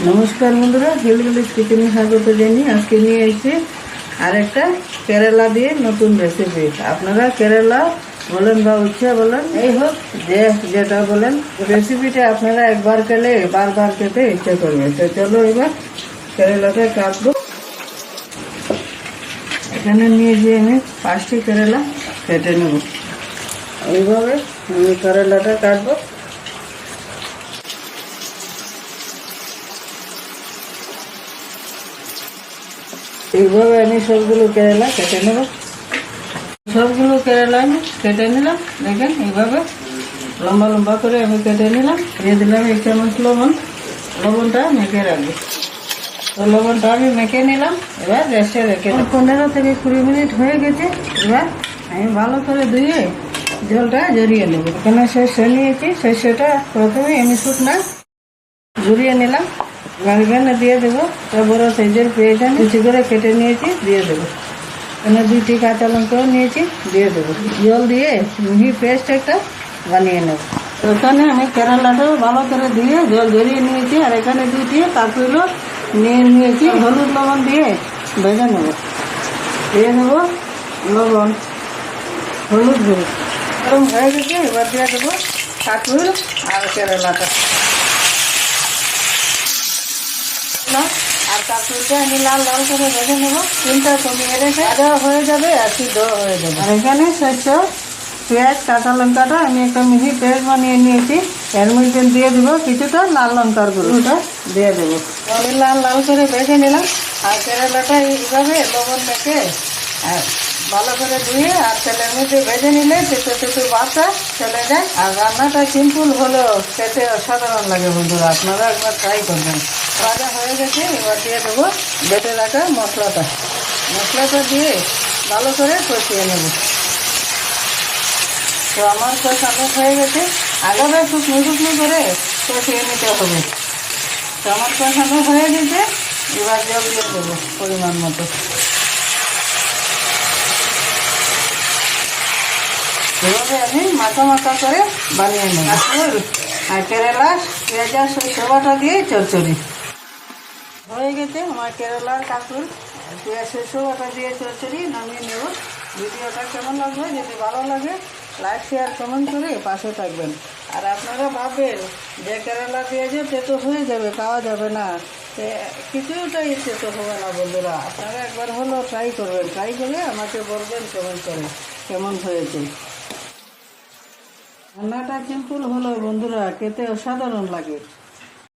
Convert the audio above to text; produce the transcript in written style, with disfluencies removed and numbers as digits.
নমস্কার বন্ধুরা, হিলভিলেজ কিচেনে স্বাগত জানিয়ে আজকে নিয়ে এসেছি আর একটা কেরালা দিয়ে নতুন রেসিপি। আপনারা কেরালা বলেন বা উচ্ছে বলেন, এই হোক যেটা বলেন, রেসিপিটা আপনারা একবার খেলে বারবার খেতে ইচ্ছা করবে। তো চলো এবার কেরালাটা কাটবো। এখানে নিয়ে গিয়ে আমি 5টি কেরালা কেটে নেব। এইভাবে আমি কেরালাটা কাটবো। এইভাবে আমি সবগুলো কেরালা কেটে নেব। সবগুলো কেরালা আমি কেটে নিলাম। দেখেন এইভাবে লম্বা লম্বা করে আমি কেটে নিলাম। দিয়ে দিলাম 1 চামচ লবণ। লবণটা মেখে রাখবো। তো লবণটা আমি মেখে নিলাম। এবার রেস্টে রেখে 15 থেকে 20 মিনিট হয়ে গেছে। এবার আমি ভালো করে ধুয়ে জলটা ঝরিয়ে নেব। এখানে সর্ষে নিয়েছি, সর্ষেটা প্রথমে আমি শুকনা ঝরিয়ে নিলাম। এবার এখানে দিয়ে দেবো বড় সাইজের পেঁয়াজ আমি কুচি করে কেটে নিয়েছি, দিয়ে দেবো। এখানে 2টি কাঁচা লঙ্কাও নিয়েছি, দিয়ে দেবো। জল দিয়ে মিহি পেস্ট একটা বানিয়ে নেব। এখানে আমি কেরালাটাও ভালো করে দিয়ে জল ঝরিয়ে নিয়েছি। আর এখানে 2টি কাঁকড়িও নিয়ে নিয়েছি। হলুদ লবণ দিয়ে ভেজে নেব। দিয়ে দেবো লবণ, হলুদ গুঁড়ো। গরম হয়ে গেছে। এবার দিয়ে দেবো কাঁকড়ি আর কেরালাটা। আর কাঁকড়িটা আমি লাল লাল করে ভেজে নেবো। তিনটা কমিয়ে রেখে ভাজা হয়ে যাবে আর সিদ্ধ হয়ে যাবে। আর এখানে সরষে, পেঁয়াজ, কাঁচা লঙ্কাটা আমি একটা মিহি পেস্ট বানিয়ে নিয়েছি। এর মধ্যে দিয়ে দেবো কিছুটা লাল লঙ্কার গুঁড়োটা দিয়ে দেবো। আমি লাল লাল করে ভেজে নিলাম। আর কেরালাটা এইভাবে লবণ মেখে ভালো করে ধুয়ে আর তেলের মধ্যে ভেজে নিলে একটু বাতা চলে যায়। আর রান্নাটা সিম্পল হলেও খেতে অসাধারণ লাগে বন্ধুরা, আপনারা একবার ট্রাই করবেন। ভাজা হয়ে গেছে। এবার দিয়ে দেবো বেটে রাখা মশলাটা দিয়ে ভালো করে কষিয়ে নেব। তো আমার কষানো হয়ে গেছে। আলাদা শুকনো করে কষিয়ে নিতে হবে। তো আমার কষানো হয়ে গেছে। এবার জল দিয়ে দেবো পরিমাণ মতো। এভাবে আমি মাখা করে বানিয়ে নেব। আর কেরালা পেঁয়াজ আর সরষে বাটা দিয়ে চচ্চড়ি হয়ে গেছে। আমার কেরালার কাঁকড় পেঁয়াজ সরষে বাটা দিয়ে চচ্চড়ি নামিয়ে নেব। ভিডিওটা কেমন লাগবে? যদি ভালো লাগে লাইক শেয়ার কমেন্ট করে পাশে থাকবেন। আর আপনারা ভাববেন যে কেরালা পেঁয়াজে তেতো হয়ে যাবে, খাওয়া যাবে না, কিছুটাই তেতো হবে না বন্ধুরা। আপনারা একবার হলেও ট্রাই করবেন। ট্রাই করে আমাকে বলবেন কমেন্ট করে কেমন হয়েছে। রান্নাটা সিম্পল হলো বন্ধুরা, খেতে অসাধারণ লাগে।